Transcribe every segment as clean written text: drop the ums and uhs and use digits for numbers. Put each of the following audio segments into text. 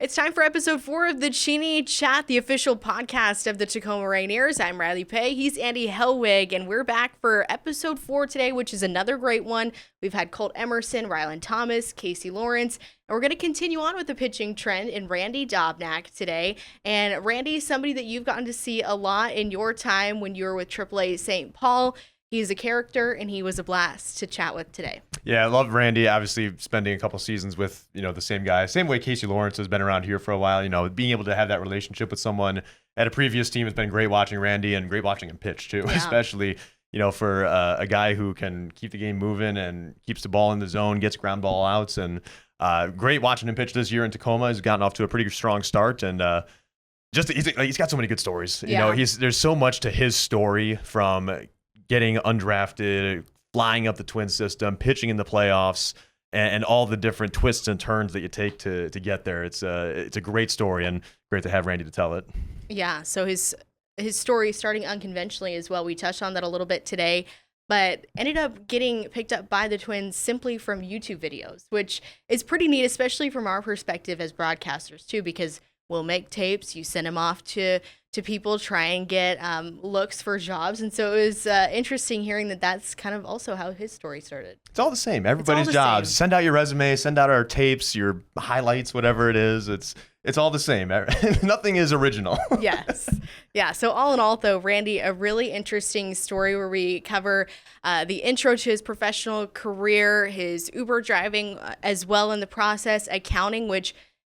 It's time for episode 4 of the Cheney Chat, the official podcast of the Tacoma Rainiers. I'm Rylee. He's Andy Helwig, and we're back for episode 4 today, which is another great one. We've had Colt Emerson, Rylan Thomas, Casey Lawrence, and we're going to continue on with the pitching trend in Randy Dobnak today. And Randy is somebody that you've gotten to see a lot in your time when you were with AAA St. Paul. He's a character, and he was a blast to chat with today. Yeah, I love Randy. Obviously, spending a couple seasons with the same guy, same way Casey Lawrence has been around here for a while. Being able to have that relationship with someone at a previous team has been great watching Randy and great watching him pitch too, especially for a guy who can keep the game moving and keeps the ball in the zone, gets ground ball outs, and great watching him pitch this year in Tacoma. He's gotten off to a pretty strong start and. He's got so many good stories. There's so much to his story from getting undrafted, flying up the Twin system, pitching in the playoffs, and all the different twists and turns that you take to get there. It's a great story and great to have Randy to tell it. Yeah, so his story starting unconventionally as well. We touched on that a little bit today, but ended up getting picked up by the Twins simply from YouTube videos, which is pretty neat, especially from our perspective as broadcasters too, because we'll make tapes, you send them off to people, try and get looks for jobs. And so it was interesting hearing that that's kind of also how his story started. It's all the same. Everybody's jobs. Send out your resume, send out our tapes, your highlights, whatever it is. It's all the same. Nothing is original. Yes. Yeah. So all in all, though, Randy, a really interesting story where we cover the intro to his professional career, his Uber driving as well in the process, accounting, which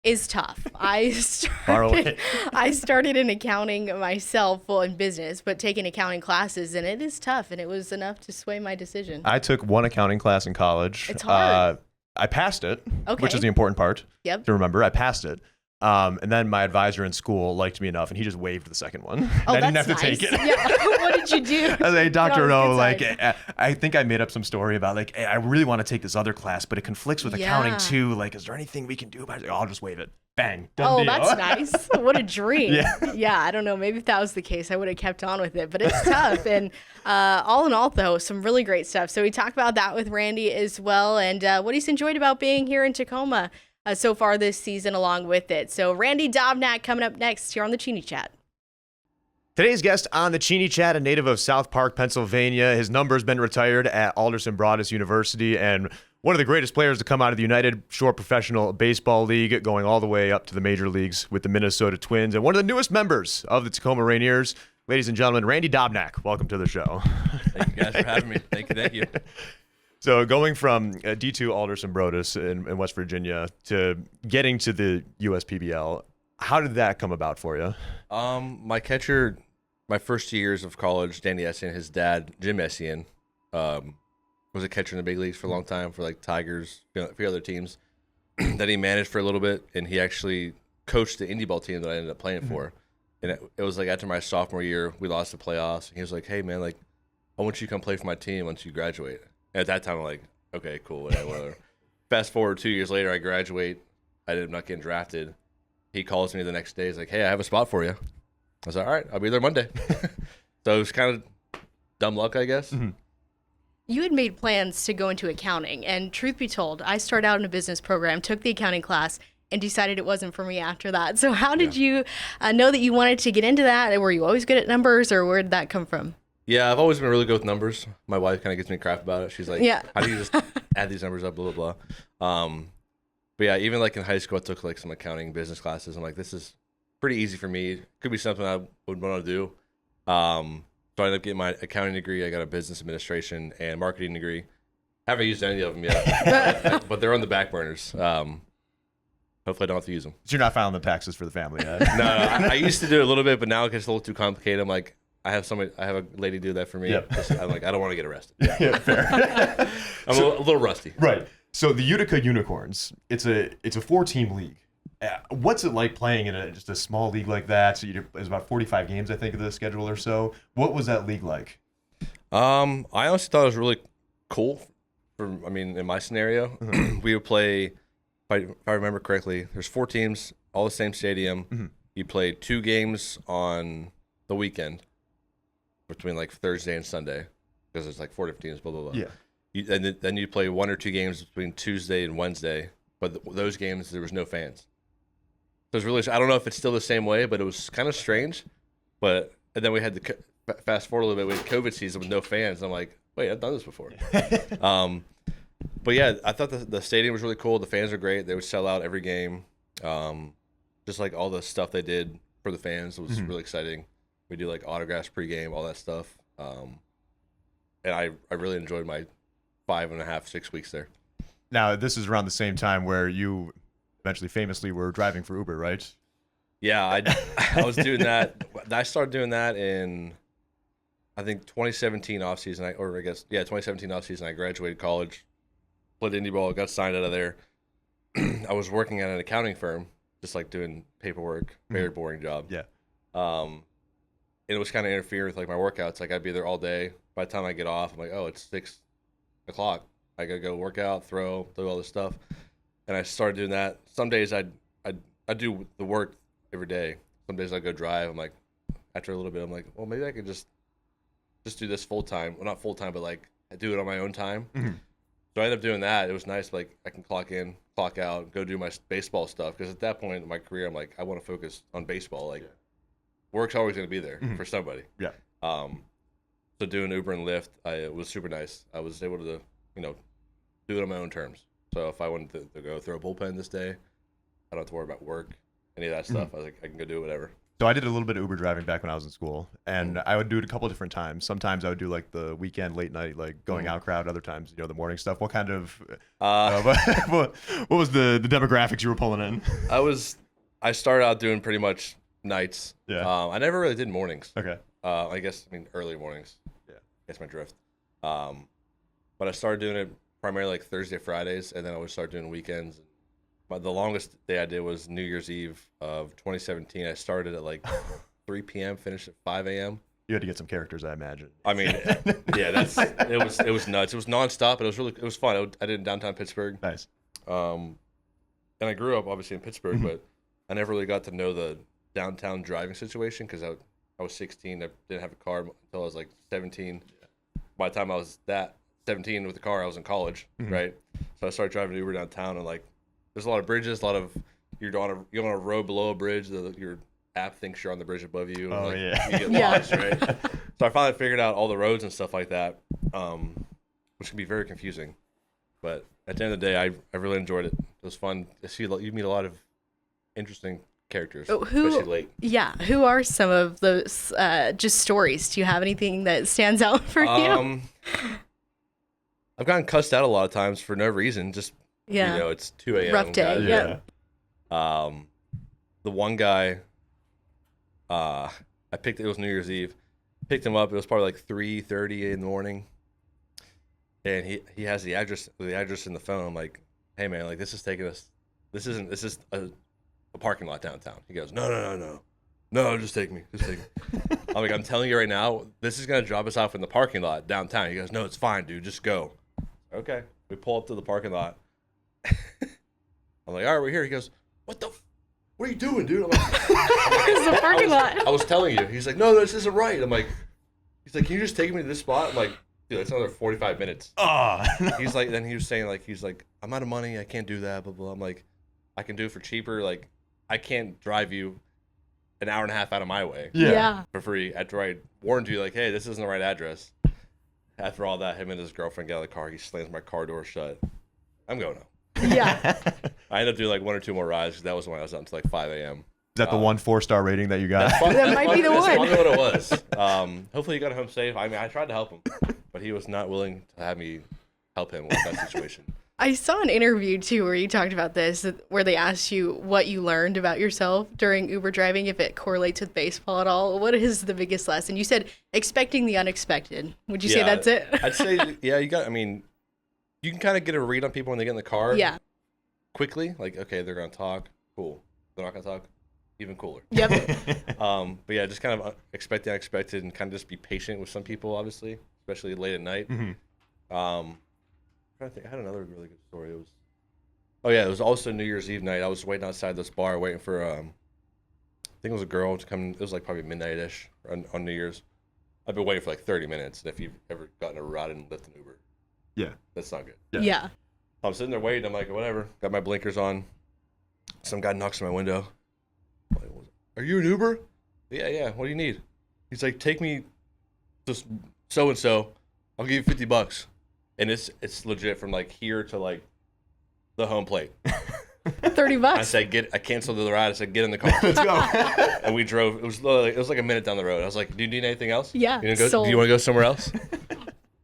is tough. I started in accounting myself, well, in business, but taking accounting classes, and it is tough, and it was enough to sway my decision. I took one accounting class in college. It's hard. I passed it, which is the important part to remember. I passed it. And then my advisor in school liked me enough, and he just waived the second one. I didn't have to take it. Yeah. What did you do? I was like, Dr. No, I think I made up some story about hey, I really want to take this other class, but it conflicts with accounting too. Is there anything we can do about it? I'll just waive it. Bang. Done deal. That's nice. What a dream. Yeah, I don't know. Maybe if that was the case, I would have kept on with it, but it's tough. And all in all, though, some really great stuff. So we talked about that with Randy as well, and what he's enjoyed about being here in Tacoma so far this season along with it. So Randy Dobnak coming up next here on the Cheney Chat. Today's guest on the Cheney Chat, a native of South Park, Pennsylvania. His number's been retired at Alderson Broaddus University and one of the greatest players to come out of the United Shore Professional Baseball League, going all the way up to the major leagues with the Minnesota Twins, and one of the newest members of the Tacoma Rainiers. Ladies and gentlemen, Randy Dobnak, welcome to the show. Thank you guys for having me. Thank you. So going from D2 Alderson Broaddus in West Virginia to getting to the USPBL, how did that come about for you? My catcher, my first 2 years of college, Danny Essien, his dad, Jim Essien, was a catcher in the big leagues for a long time for Tigers, a few other teams that he managed for a little bit, and he actually coached the indie ball team that I ended up playing for. And it was after my sophomore year, we lost the playoffs. And he was like, "Hey man, I want you to come play for my team once you graduate." And at that time, I'm like, "Okay, cool, whatever." Fast forward 2 years later, I graduate. I ended up not getting drafted. He calls me the next day. He's like, "Hey, I have a spot for you." I was like, "All right, I'll be there Monday." So it was kind of dumb luck, I guess. Mm-hmm. You had made plans to go into accounting, and truth be told, I started out in a business program, took the accounting class, and decided it wasn't for me after that. So how did you know that you wanted to get into that? Were you always good at numbers, or where did that come from? Yeah, I've always been really good with numbers. My wife kind of gives me crap about it. She's like, "How do you just add these numbers up, blah, blah, blah." But yeah, even in high school, I took some accounting business classes. I'm like, this is pretty easy for me. Could be something I would want to do. So I ended up getting my accounting degree. I got a business administration and marketing degree. Haven't used any of them yet, but they're on the back burners. Hopefully I don't have to use them. So you're not filing the taxes for the family yet? No, I used to do it a little bit, but now it gets a little too complicated. I'm like, I have a lady do that for me. Yep. I'm like, I don't want to get arrested. Yeah, fair. I'm a little rusty. Right. So the Utica Unicorns, it's a 4-team league. What's it like playing in just a small league like that? So there's about 45 games, I think, of the schedule or so. What was that league like? I honestly thought it was really cool. In my scenario, we would play, if I remember correctly, there's 4 teams, all the same stadium. Mm-hmm. You play 2 games on the weekend between Thursday and Sunday, because there's 4 different teams, blah, blah, blah. Yeah. And then you play 1 or 2 games between Tuesday and Wednesday, but those games, there was no fans. So it's really, I don't know if it's still the same way, but it was kind of strange. And then we had fast forward a little bit, we had COVID season with no fans. I'm like, wait, I've done this before. But yeah, I thought the stadium was really cool. The fans were great. They would sell out every game. Just like all the stuff they did for the fans was really exciting. We do like autographs pregame, all that stuff. And I really enjoyed my 5.5, 6 weeks there. Now, this is around the same time where you eventually famously were driving for Uber, right? Yeah, I was doing that. I started doing that in, I think, 2017 offseason. 2017 offseason. I graduated college, played indie ball, got signed out of there. I was working at an accounting firm, just like doing paperwork, very boring job. Yeah. It was kind of interfering with like my workouts. Like I'd be there all day. By the time I get off, I'm like, oh, it's 6 o'clock. I gotta go work out, throw, do all this stuff. And I started doing that. Some days I'd do the work every day. Some days I'd go drive. I'm like, after a little bit, I'm like, well, maybe I could just do this full time. Well, not full time, but like I do it on my own time. So I ended up doing that. It was nice. Like I can clock in, clock out, go do my baseball stuff. Because at that point in my career, I'm like, I want to focus on baseball. Like work's always going to be there for somebody. Yeah. So doing Uber and Lyft, it was super nice. I was able to, do it on my own terms. So if I wanted to go throw a bullpen this day, I don't have to worry about work, any of that stuff. I was like, I can go do whatever. So I did a little bit of Uber driving back when I was in school, and I would do it a couple of different times. Sometimes I would do like the weekend late night, like going out crowd. Other times, the morning stuff. What kind of what was the demographics you were pulling in? I started out doing pretty much nights. Yeah. I never really did mornings. Okay. Early mornings. Yeah. I guess my drift. But I started doing it primarily like Thursday, Fridays, and then I would start doing weekends. But the longest day I did was New Year's Eve of 2017. I started at like 3 p.m., finished at 5 a.m. You had to get some characters, I imagine. I mean, yeah, it was nuts. It was nonstop, but it was fun. I did it in downtown Pittsburgh. Nice. And I grew up obviously in Pittsburgh, but I never really got to know the downtown driving situation because I was 16. I didn't have a car until I was like 17. By the time I was 17 with a car, I was in college, right? So I started driving Uber downtown, and like, there's a lot of bridges, you're on a road below a bridge. Your app thinks you're on the bridge above you. And you get lost, right? So I finally figured out all the roads and stuff like that, which can be very confusing. But at the end of the day, I really enjoyed it. It was fun. You meet a lot of interesting characters, especially late. Yeah. Who are some of those just stories? Do you have anything that stands out for you? I've gotten cussed out a lot of times for no reason. Just, it's 2 a.m. Rough day. Yeah. The one guy, it was New Year's Eve. Picked him up. It was probably like 3:30 in the morning. And he has the address in the phone. I'm like, hey man, like this is a parking lot downtown. He goes, no, just take me. I'm like, I'm telling you right now, this is gonna drop us off in the parking lot downtown. He goes, no, it's fine, dude, just go. Okay, we pull up to the parking lot. I'm like, all right, we're here. He goes, what are you doing, dude? I'm like, Where's the parking lot? I was telling you. He's like, no, this isn't right. I'm like, he's like, can you just take me to this spot? I'm like, dude, that's another 45 minutes. He's like, then he was saying like, I'm out of money, I can't do that, blah blah. I'm like, I can do it for cheaper. Like, I can't drive you an hour and a half out of my way for free after I warned you, like, hey, this isn't the right address. After all that, him and his girlfriend get out of the car. He slams my car door shut. I'm going home. Yeah. I ended up doing like 1 or 2 more rides because that was when I was up until like 5 a.m. Is that the 1 4-star rating that you got? That might be the one. That's probably what it was. Hopefully he got home safe. I mean, I tried to help him, but he was not willing to have me help him with that situation. I saw an interview too where you talked about this, where they asked you what you learned about yourself during Uber driving, if it correlates with baseball at all. What is the biggest lesson? You said expecting the unexpected. Would you say that's it? I'd say, yeah, you can kind of get a read on people when they get in the car. Yeah. Quickly, like, okay, they're going to talk. Cool. They're not going to talk. Even cooler. Yep. But yeah, just kind of expect the unexpected and kind of just be patient with some people, obviously, especially late at night. I'm trying to think. I had another really good story. It was also New Year's Eve night. I was waiting outside this bar, waiting for I think it was a girl to come. It was like probably midnight-ish on New Year's. I've been waiting for like 30 minutes. And if you've ever gotten a ride and Lyft and Uber, that's not good. Yeah. So I'm sitting there waiting. I'm like, whatever. Got my blinkers on. Some guy knocks on my window. are you an Uber? Yeah. What do you need? He's like, take me to so and so. I'll give you $50, and it's legit from like here to like the home plate. $30. I said, I canceled the ride. I said, get in the car. Let's go. And we drove. It was like a minute down the road. I was like, do you need anything else? Yeah, Do you want to go somewhere else?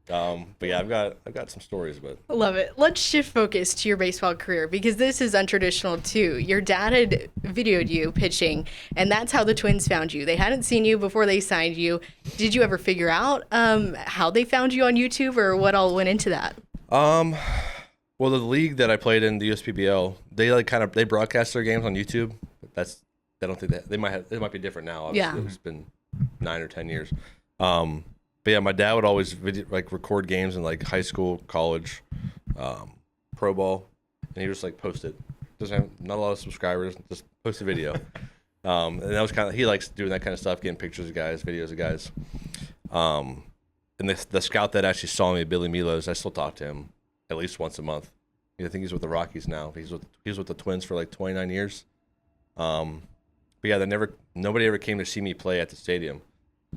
But yeah, I've got some stories, but Love it. Let's shift focus to your baseball career because this is untraditional too. Your dad had videoed you pitching, and that's how the Twins found you. They hadn't seen you before they signed you. Did you ever figure out how they found you on YouTube, or what all went into that? well, the league that I played in, the USPBL, they broadcast their games on YouTube. I don't think that it might be different now. Obviously. Yeah. It's been 9 or 10 years. But yeah, my dad would always record games in like high school, college, pro ball, and he just like post it. Doesn't have not a lot of subscribers, just post a video. And that was he likes doing that kind of stuff, getting pictures of guys, videos of guys. And the scout that actually saw me, Billy Milos, I still talk to him at least once a month. I think he's with the Rockies now. He was with the Twins for like 29 years. But yeah, nobody ever came to see me play at the stadium.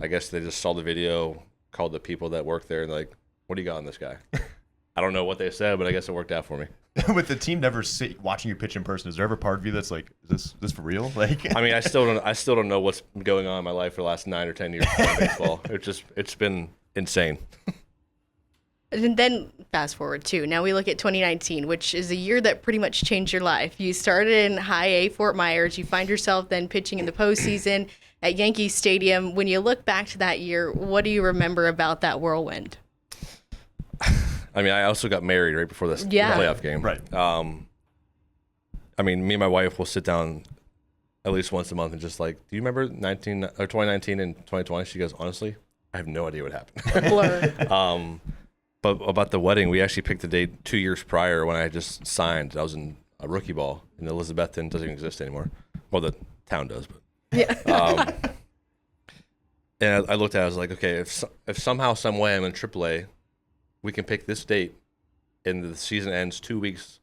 I guess they just saw the video, called the people that work there, and like, what do you got on this guy? I don't know what they said, but I guess it worked out for me. With the team never watching you pitch in person, is there ever part of you that's like, is this for real? Like, I mean, I still don't know what's going on in my life for the last 9 or 10 years playing baseball. It's been insane. And then fast forward too. Now we look at 2019, which is a year that pretty much changed your life. You started in High A Fort Myers. You find yourself then pitching in the postseason at Yankee Stadium. When you look back to that year, what do you remember about that whirlwind? I mean, I also got married right before this playoff game. Right. I mean, me and my wife will sit down at least once a month and just like, do you remember 2019 and 2020? She goes, honestly, I have no idea what happened. Blur. But about the wedding, we actually picked the date 2 years prior when I just signed. I was in a rookie ball, and Elizabethton doesn't even exist anymore. Well, the town does, but Yeah. and I looked at it, I was like, okay, if somehow, some way I'm in AAA, we can pick this date, and the season ends 2 weeks.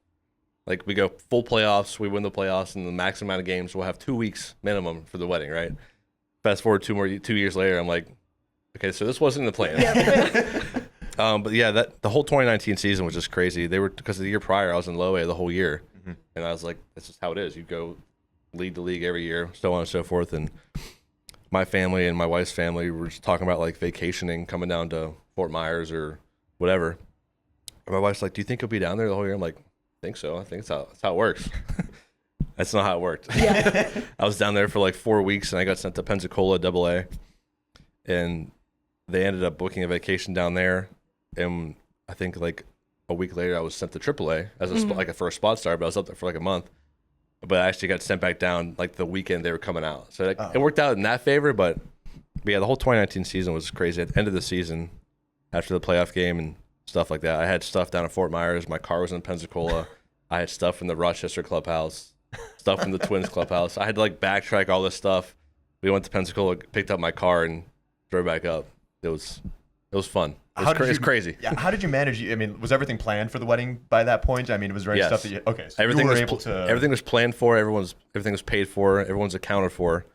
Like, we go full playoffs, we win the playoffs, and the max amount of games, we'll have 2 weeks minimum for the wedding, right? Fast forward 2 years later, I'm like, okay, so this wasn't the plan. Yeah. But yeah, the whole 2019 season was just crazy. Because the year prior, I was in low A the whole year. Mm-hmm. And I was like, that's just how it is. You go lead the league every year, so on and so forth. And my family and my wife's family were just talking about like vacationing, coming down to Fort Myers or whatever. And my wife's like, do you think you'll be down there the whole year? I'm like, I think so. I think that's how it works. That's not how it worked. Yeah. I was down there for like 4 weeks, and I got sent to Pensacola AA. And they ended up booking a vacation down there. And I think like a week later, I was sent to AAA as for a spot start, but I was up there for like a month. But I actually got sent back down like the weekend they were coming out. So it worked out in that favor. But yeah, the whole 2019 season was crazy. At the end of the season, after the playoff game and stuff like that, I had stuff down at Fort Myers. My car was in Pensacola. I had stuff from the Rochester clubhouse, stuff from the Twins clubhouse. I had to like backtrack all this stuff. We went to Pensacola, picked up my car, and drove back up. It was fun. It's crazy. Yeah. How did you manage? I mean, was everything planned for the wedding by that point? I mean, was there any stuff that okay? So everything you were was able to. Everything was planned for. Everything was paid for. Everyone's accounted for,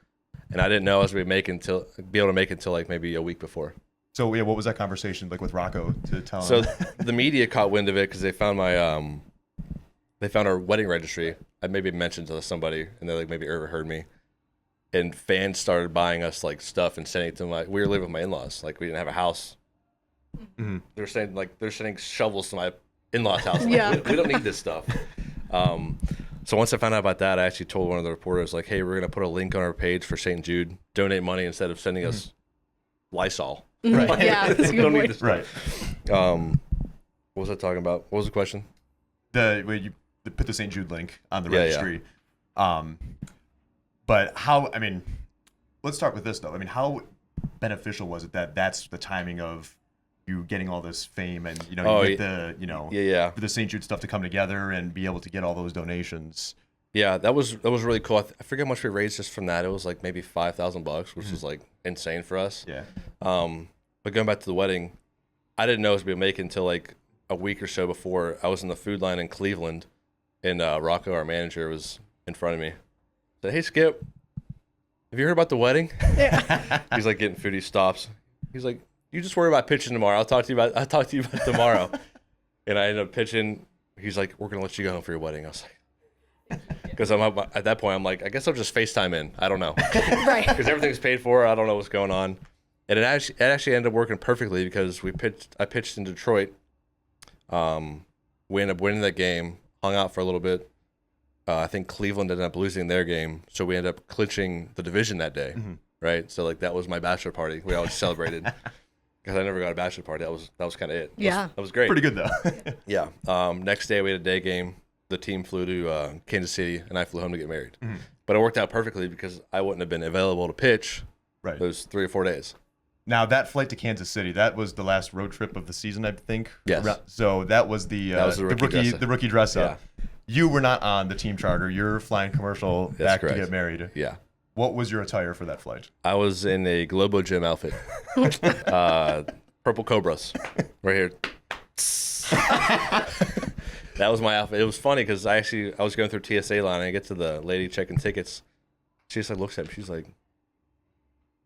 and I didn't know I was going to be able to make it until like maybe a week before. So yeah, what was that conversation like with Rocco to tell him? So the media caught wind of it because they found our wedding registry. I maybe mentioned to somebody, and they like maybe overheard me. And fans started buying us like stuff and sending it to we were living with my in-laws. Like we didn't have a house. Mm-hmm. They're sending shovels to my in-laws' house. Like, yeah. we don't need this stuff. So once I found out about that, I actually told one of the reporters like, hey, we're gonna put a link on our page for St. Jude. Donate money instead of sending us Lysol. Right. Yeah, that's a good point. This right. What was I talking about? What was the question? Where you put the St. Jude link on the registry. Yeah. But how? I mean, let's start with this though. I mean, how beneficial was it that that's the timing of you getting all this fame and you get the St. Jude stuff to come together and be able to get all those donations? Yeah, that was really cool. I forget how much we raised just from that. It was like maybe $5,000, which was like insane for us. Yeah. But going back to the wedding, I didn't know it was going to make it until like a week or so before. I was in the food line in Cleveland, and Rocco, our manager, was in front of me. Said, "Hey, Skip, have you heard about the wedding? Yeah. He's like getting food. He stops. He's like, you just worry about pitching tomorrow. I'll talk to you about tomorrow. And I ended up pitching. He's like, we're gonna let you go home for your wedding. I was like, because at that point I'm like, I guess I'll just FaceTime in. I don't know, Right. because everything's paid for. I don't know what's going on. And it actually ended up working perfectly because I pitched in Detroit. We ended up winning that game. Hung out for a little bit. I think Cleveland ended up losing their game, so we ended up clinching the division that day, right? So like that was my bachelor party. We always celebrated because I never got a bachelor party. That was kind of it. Yeah, that was great. Pretty good though. Yeah. Next day we had a day game. The team flew to Kansas City, and I flew home to get married. But it worked out perfectly because I wouldn't have been available to pitch Right. those 3 or 4 days. Now that flight to Kansas City, that was the last road trip of the season, I think. Yes. So that was the rookie dress up. You were not on the team charter. You're flying commercial back correct. to get married. Yeah. What was your attire for that flight? I was in a Globo Gym outfit. Purple Cobras. Right here. That was my outfit. It was funny because I was going through TSA line and I get to the lady checking tickets. She just like looks at me. She's like,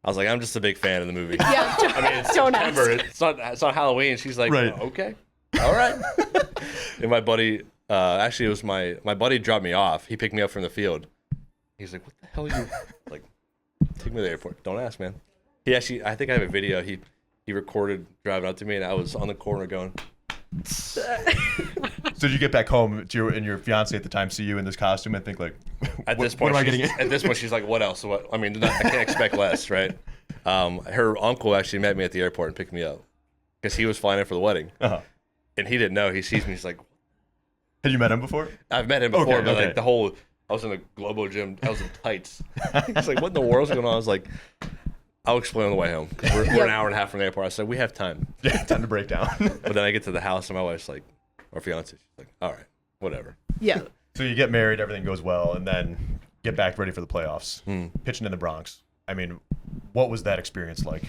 I was like, I'm just a big fan of the movie. Yeah. I mean, it's Don't September. ask. It's not Halloween. She's like, Right. "Oh, okay, all right. And my buddy, actually, it was my buddy dropped me off. He picked me up from the field. He's like, what the hell are you, like, take me to the airport. Don't ask, man. He actually, I think I have a video. He recorded driving up to me, and I was on the corner going. So did you get back home to your fiance at the time see you in this costume and think like, At what, this point, what am I getting in? at this point, she's like, what else? What? I mean, I can't expect less, right? Her uncle actually met me at the airport and picked me up because he was flying in for the wedding, Uh-huh. and he didn't know. He sees me, he's like, Had you met him before? I've met him before, Okay, but okay. like I was in a Globo Gym. I was in tights. He's like, what in the world's going on? I was like, I'll explain on the way home. 'Cause we're an hour and a half from the airport. I said, we have time. Yeah, time to break down. But then I get to the house and my wife's like, our fiance, she's like, all right, whatever. Yeah. So you get married, everything goes well, and then get back ready for the playoffs, pitching in the Bronx. I mean, what was that experience like?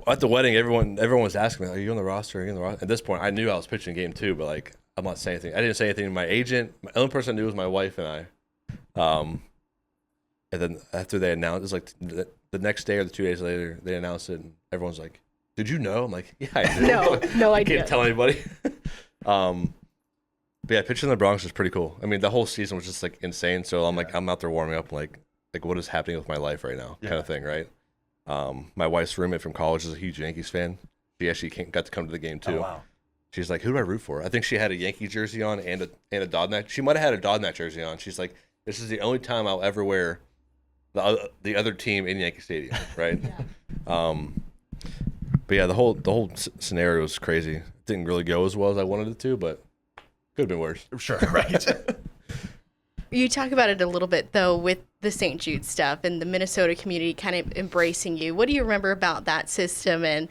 At the wedding, everyone was asking me, are you on the roster? Are you on the roster? At this point, I knew I was pitching game 2, but like, I'm not saying anything. I didn't say anything to my agent. The only person I knew was my wife and I. And then after they announced, it was like the next day or the 2 days later, they announced it, and everyone's like, "Did you know?" I'm like, "Yeah, I knew." No I idea. can't tell anybody. But yeah, pitching in the Bronx was pretty cool. I mean, the whole season was just like insane. So I'm like, I'm out there warming up, like what is happening with my life right now, kind of thing, right? My wife's roommate from college is a huge Yankees fan. She actually got to come to the game too. Oh, wow. She's like, who do I root for? I think she had a Yankee jersey on and a Dobnak. She might have had a Dobnak jersey on. She's like, this is the only time I'll ever wear the other team in Yankee Stadium, right? But yeah, the whole scenario was crazy. It didn't really go as well as I wanted it to, but could have been worse. Sure, right. You talk about it a little bit, though, with the St. Jude stuff and the Minnesota community kind of embracing you. What do you remember about that system and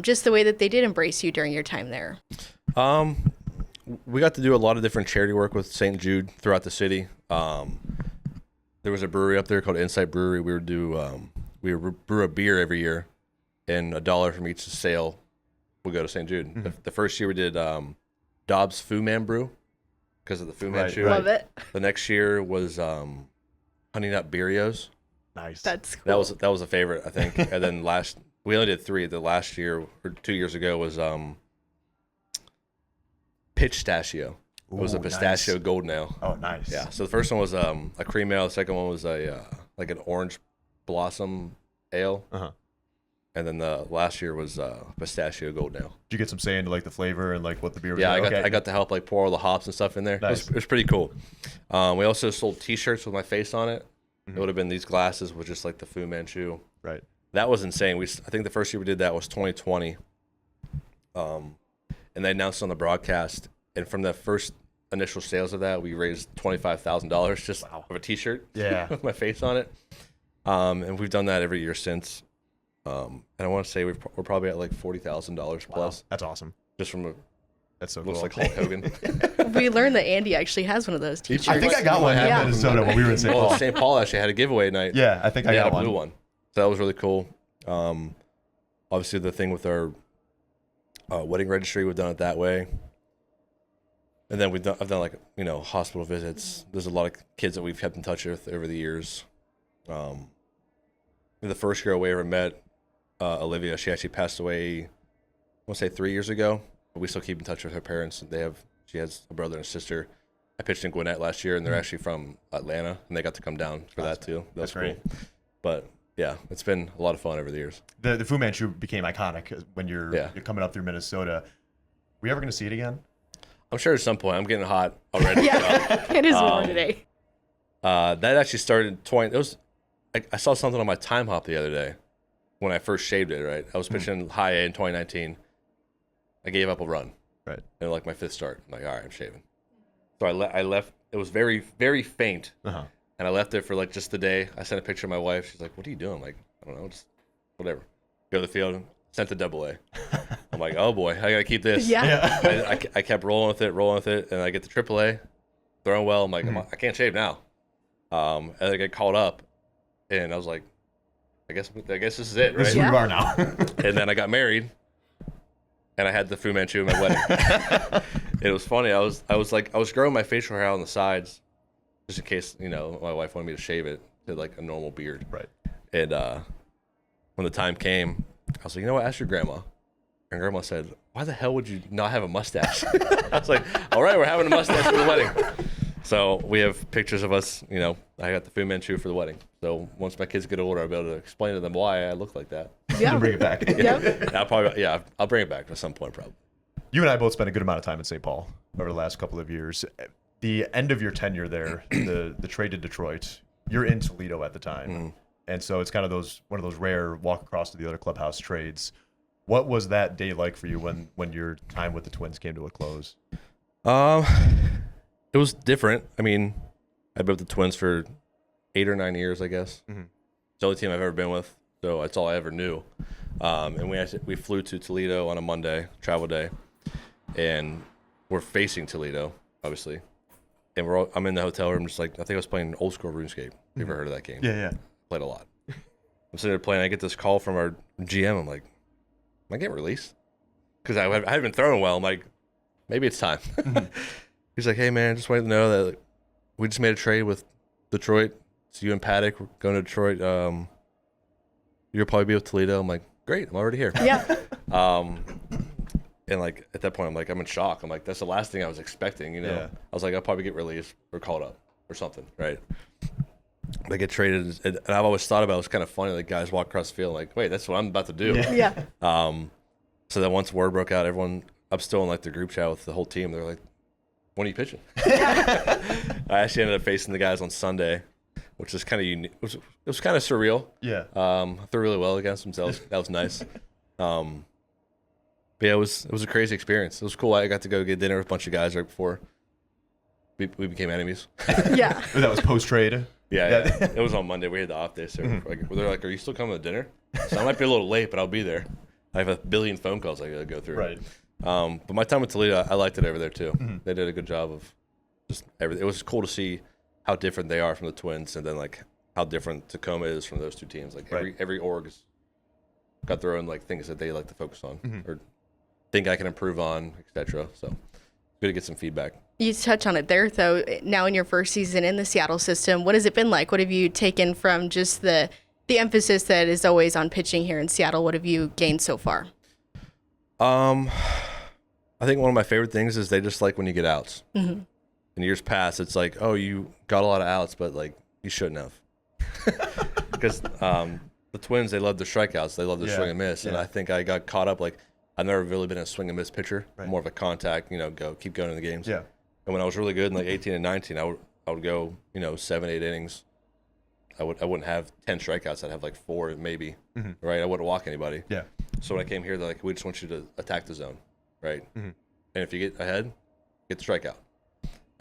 just the way that they did embrace you during your time there? We got to do a lot of different charity work with St. Jude throughout the city. There was a brewery up there called Insight Brewery. We would brew a beer every year, and $1 from each sale would go to St. Jude. Mm-hmm. The first year we did Dobbs Fu Man Brew because of the Fu Manchu. Love it. The next year was Honey Nut Beerios. Nice. That's cool. That was a favorite, I think. And then we only did 3. The last year or 2 years ago was Pistachio. It was a Ooh, pistachio nice. golden ale. Oh, nice. Yeah. So the first one was a cream ale. The second one was like an orange blossom ale. Uh-huh. And then the last year was pistachio golden ale. Did you get some say into like the flavor and like what the beer was? Yeah, like? I got to help like pour all the hops and stuff in there. Nice. It was pretty cool. We also sold T-shirts with my face on it. It would have been these glasses with just like the Fu Manchu. Right. That was insane. I think the first year we did that was 2020. And they announced on the broadcast, and from the first initial sales of that, we raised $25,000 just of a T-shirt. Yeah. With my face on it. And we've done that every year since. And I want to say we're probably at like $40,000 plus, That's awesome. just from That's so looks cool. like Hulk Hogan. We learned that Andy actually has one of those T-shirts. I think I got one in Yeah. Minnesota when we were in St. Well, Paul. St. Paul actually had a giveaway night. Yeah, I think I got a one. blue one. So that was really cool. Obviously, the thing with our wedding registry, we've done it that way. And then I've done like, hospital visits. There's a lot of kids that we've kept in touch with over the years. the first girl we ever met, Olivia, she actually passed away, I want to say 3 years ago. But we still keep in touch with her parents. She has a brother and a sister. I pitched in Gwinnett last year, and they're actually from Atlanta, and they got to come down for that too. That's great. Cool. But yeah, it's been a lot of fun over the years. The Fu Manchu became iconic when you're coming up through Minnesota. Were you ever going to see it again? I'm sure at some point. I'm getting hot already. Yeah, it is warm today. That actually started I saw something on my time hop the other day when I first shaved it, right? I was pitching high A in 2019. I gave up a run. Right. And like my 5th start. I'm like, all right, I'm shaving. So I left. It was very, very faint. Uh-huh. And I left it for like just the day. I sent a picture of my wife. She's like, what are you doing? I'm like, I don't know, just whatever. Go to the field, sent to AA. I'm like, oh boy, I got to keep this. Yeah. I kept rolling with it. And I get to AAA, throwing well. I'm like, I can't shave now. And I get called up. And I was like, I guess this is it, right? This is who you are now. And then I got married. And I had the Fu Manchu at my wedding. It was funny. I was growing my facial hair out on the sides, just in case, my wife wanted me to shave it to like a normal beard. Right. And when the time came, I was like, you know what? Ask your grandma. And grandma said, why the hell would you not have a mustache? I was like, all right, we're having a mustache for the wedding. So we have pictures of us. I got the Fu Manchu for the wedding. So once my kids get older, I'll be able to explain to them why I look like that. Yeah. Bring it back. I'll bring it back at some point probably. You and I both spent a good amount of time in St. Paul over the last couple of years. The end of your tenure there, the trade to Detroit, you're in Toledo at the time. Mm-hmm. And so it's kind of one of those rare walk across to the other clubhouse trades. What was that day like for you when your time with the Twins came to a close? It was different. I mean, I've been with the Twins for 8 or 9 years, I guess. Mm-hmm. It's the only team I've ever been with, so that's all I ever knew. And we flew to Toledo on a Monday, travel day, and we're facing Toledo, obviously. And I'm in the hotel room, just like, I think I was playing old school RuneScape. You ever heard of that game? Yeah. Played a lot. I'm sitting there playing. I get this call from our GM. I'm like, am I getting released? Because I haven't been throwing well. I'm like, maybe it's time. He's like, hey, man, just wanted to know that we just made a trade with Detroit. It's you and Paddock. We're going to Detroit. You'll probably be with Toledo. I'm like, great. I'm already here. Yeah. And like at that point, I'm like, I'm in shock. I'm like, that's the last thing I was expecting. Yeah. I was like, I'll probably get released or called up or something, right? They get traded, and I've always thought about it was kind of funny. Like guys walk across the field, like, wait, that's what I'm about to do. Yeah. So then once word broke out, I'm still in like the group chat with the whole team. They're like, when are you pitching? I actually ended up facing the guys on Sunday, which is kind of unique. It was kind of surreal. Yeah. I threw really well against them, so that was nice. But yeah, it was a crazy experience. It was cool. I got to go get dinner with a bunch of guys right before we became enemies. Yeah. That was post trade. Yeah. It was on Monday. We had the off day, so they're like, "Are you still coming to dinner?" So I might be a little late, but I'll be there. I have a billion phone calls I got to go through. Right. But my time with Toledo, I liked it over there too. Mm-hmm. They did a good job of just everything. It was cool to see how different they are from the Twins, and then like how different Tacoma is from those two teams. Like every org's got their own like things that they like to focus on or think I can improve on, etc. So good to get some feedback. You touch on it there, though. Now in your first season in the Seattle system, what has it been like? What have you taken from just the emphasis that is always on pitching here in Seattle? What have you gained so far? I think one of my favorite things is they just like when you get outs. Mm-hmm. In years past, it's like, oh, you got a lot of outs, but like you shouldn't have. Because the Twins, they love their strikeouts. They love their swing and miss. And I think I got caught up. Like, I've never really been a swing and miss pitcher. Right. More of a contact, keep going in the games. Yeah. And when I was really good in like 18 and 19, I would go, 7, 8 innings. I wouldn't have 10 strikeouts. I'd have like 4 maybe, right? I wouldn't walk anybody. Yeah. So when I came here, they're like, we just want you to attack the zone, right? Mm-hmm. And if you get ahead, get the strikeout.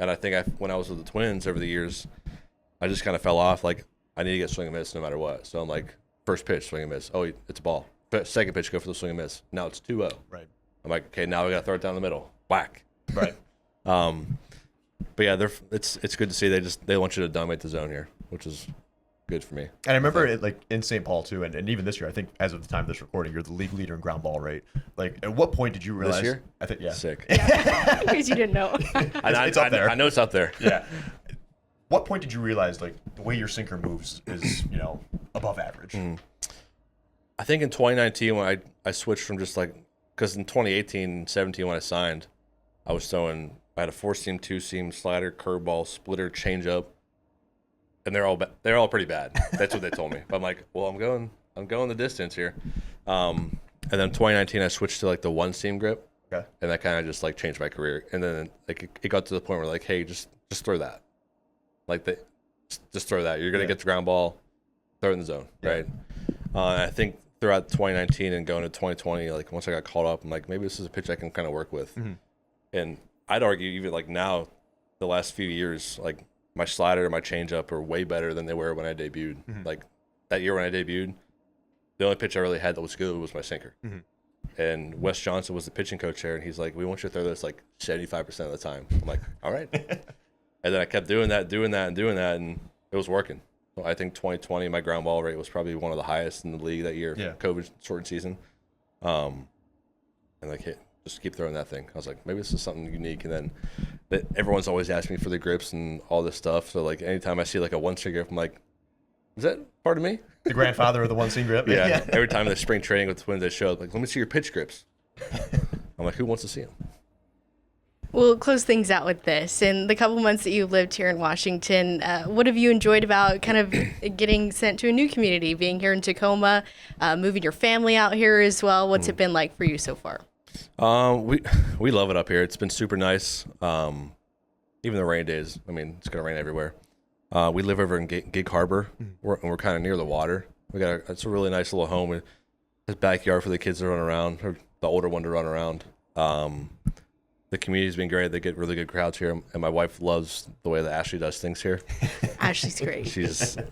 And I think when I was with the Twins over the years, I just kind of fell off. Like, I need to get swing and miss no matter what. So I'm like, first pitch, swing and miss. Oh, it's a ball. Second pitch, go for the swing and miss. Now it's 2-0. Right. I'm like, okay, now we got to throw it down the middle. Whack. Right. But yeah, it's good to see they want you to dominate the zone here, which is good for me. And I remember it like in St. Paul too, and even this year, I think as of the time of this recording, you're the league leader in ground ball rate. Like, at what point did you realize? This year? I think Sick. In case you didn't know. It's up there. I know it's up there. Yeah. What point did you realize like the way your sinker moves is above average? I think in 2019 when I switched from just like, because in 2018, 17 when I signed, I had a 4-seam, 2-seam, slider, curveball, splitter, changeup, and they're all pretty bad. That's what they told me. But I'm like, well, I'm going the distance here. And then 2019 I switched to like the 1-seam grip. Okay. And that kind of just like changed my career. And then like it got to the point where like, hey, just throw that. Like just throw that. You're gonna get the ground ball, throw it in the zone, right? And I think throughout 2019 and going to 2020, like once I got called up, I'm like, maybe this is a pitch I can kind of work with. Mm-hmm. And I'd argue even like now, the last few years, like my slider and my changeup are way better than they were when I debuted. Mm-hmm. Like that year when I debuted, the only pitch I really had that was good was my sinker. Mm-hmm. And Wes Johnson was the pitching coach there, and he's like, we want you to throw this like 75% of the time. I'm like, all right. And then I kept doing that, and it was working. So I think 2020, my ground ball rate was probably one of the highest in the league that year. Yeah. COVID shortened season. And like, just keep throwing that thing. I was like, maybe this is something unique. And then everyone's always asked me for the grips and all this stuff. So like anytime I see like a 1-seam grip, I'm like, is that part of me? The grandfather of the 1-seam grip? Yeah. Every time the spring training with Twins, they show up, like, let me see your pitch grips. I'm like, who wants to see them? We'll close things out with this. In the couple months that you've lived here in Washington, what have you enjoyed about kind of getting sent to a new community, being here in Tacoma, moving your family out here as well? What's it been like for you so far? We love it up here. It's been super nice. Even the rain days, I mean, it's going to rain everywhere. We live over in Gig Harbor, and we're kind of near the water. It's a really nice little home. There's a backyard for the kids to run around, or the older one to run around. The community's been great. They get really good crowds here, and my wife loves the way that Ashley does things here. Ashley's great. She talks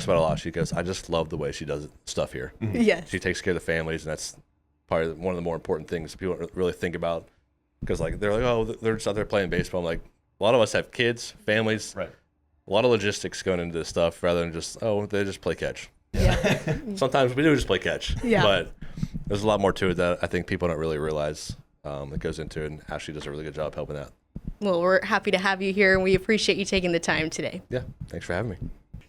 about it a lot. She goes, I just love the way she does stuff here. Mm-hmm. Yes. She takes care of the families, and that's probably one of the more important things people don't really think about. Because like they're like, oh, they're just out there playing baseball. I'm like, a lot of us have kids, families, right? A lot of logistics going into this stuff rather than just, oh, they just play catch. Yeah. Sometimes we do just play catch. Yeah. But there's a lot more to it that I think people don't really realize that goes into it, and Ashley does a really good job helping that. Well, we're happy to have you here, and we appreciate you taking the time today. Yeah, thanks for having me.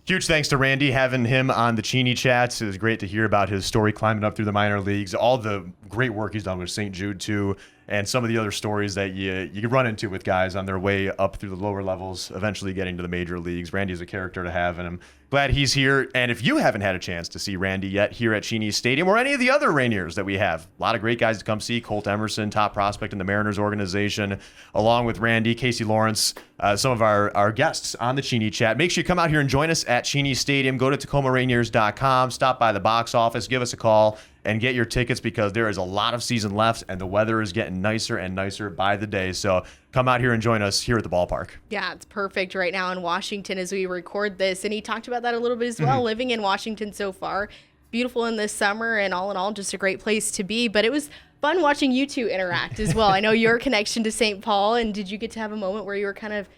Huge thanks to Randy, having him on the Cheney Chats. It was great to hear about his story climbing up through the minor leagues, all the great work he's done with St. Jude too, and some of the other stories that you run into with guys on their way up through the lower levels, eventually getting to the major leagues. Randy's a character to have, and I'm glad he's here. And if you haven't had a chance to see Randy yet here at Cheney Stadium or any of the other Rainiers that we have, a lot of great guys to come see. Colt Emerson, top prospect in the Mariners organization, along with Randy, Casey Lawrence, some of our guests on the Cheney Chat. Make sure you come out here and join us at Cheney Stadium. Go to TacomaRainiers.com, stop by the box office, give us a call, and get your tickets because there is a lot of season left and the weather is getting nicer and nicer by the day. So come out here and join us here at the ballpark. Yeah, it's perfect right now in Washington as we record this. And he talked about that a little bit as well, living in Washington so far. Beautiful in this summer, and all in all, just a great place to be. But it was fun watching you two interact as well. I know your connection to St. Paul, and did you get to have a moment where you were kind of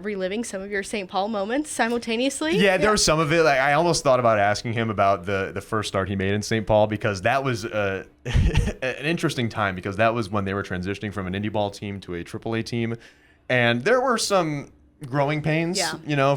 reliving some of your St. Paul moments simultaneously? Yeah, there was some of it. Like, I almost thought about asking him about the first start he made in St. Paul, because that was an interesting time, because that was when they were transitioning from an indie ball team to a AAA team. And there were some growing pains,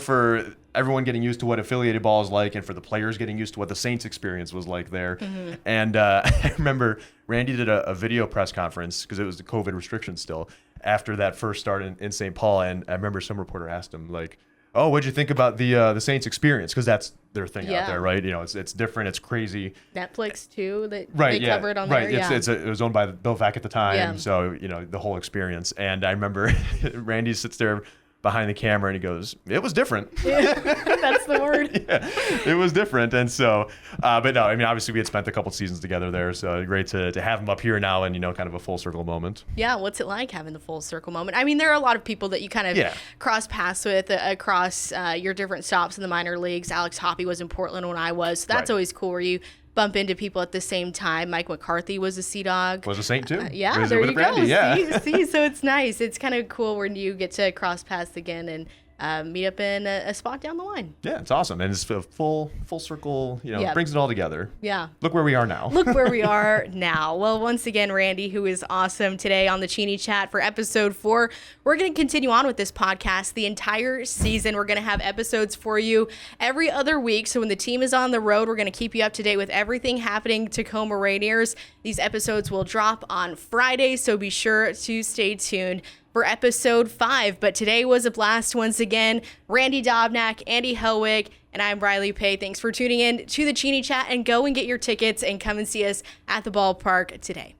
for everyone getting used to what affiliated ball is like, and for the players getting used to what the Saints experience was like there. Mm-hmm. And I remember Randy did a video press conference, because it was the COVID restrictions still, after that first start in St. Paul. And I remember some reporter asked him, like, oh, what'd you think about the Saints experience? Because that's their thing out there, right? It's different, it's crazy. Netflix too, that they covered on there. Right, it was owned by Bill Vack at the time, so the whole experience. And I remember Randy sits there behind the camera and he goes, it was different. That's the word. Yeah, it was different. And so, but no, I mean, obviously we had spent a couple seasons together there, so great to have him up here now and, kind of a full circle moment. Yeah, what's it like having the full circle moment? I mean, there are a lot of people that you kind of cross paths with across your different stops in the minor leagues. Alex Hoppe was in Portland when I was, so that's always cool where you bump into people at the same time. Mike McCarthy was a Sea Dog. Was a Saint too. There you go. See, so it's nice. It's kind of cool when you get to cross paths again and meet up in a spot down the line. Yeah, it's awesome. And it's a full circle, Yeah. brings it all together. Yeah. Look where we are now. Look where we are now. Well, once again, Randy, who is awesome today on the Cheney Chat for episode 4. We're going to continue on with this podcast the entire season. We're going to have episodes for you every other week. So when the team is on the road, we're going to keep you up to date with everything happening Tacoma Rainiers. These episodes will drop on Friday, so be sure to stay tuned for episode 5. But today was a blast once again. Randy Dobnak, Andy Helwig, and I'm Rylee Pay. Thanks for tuning in to the Cheney Chat, and go and get your tickets and come and see us at the ballpark today.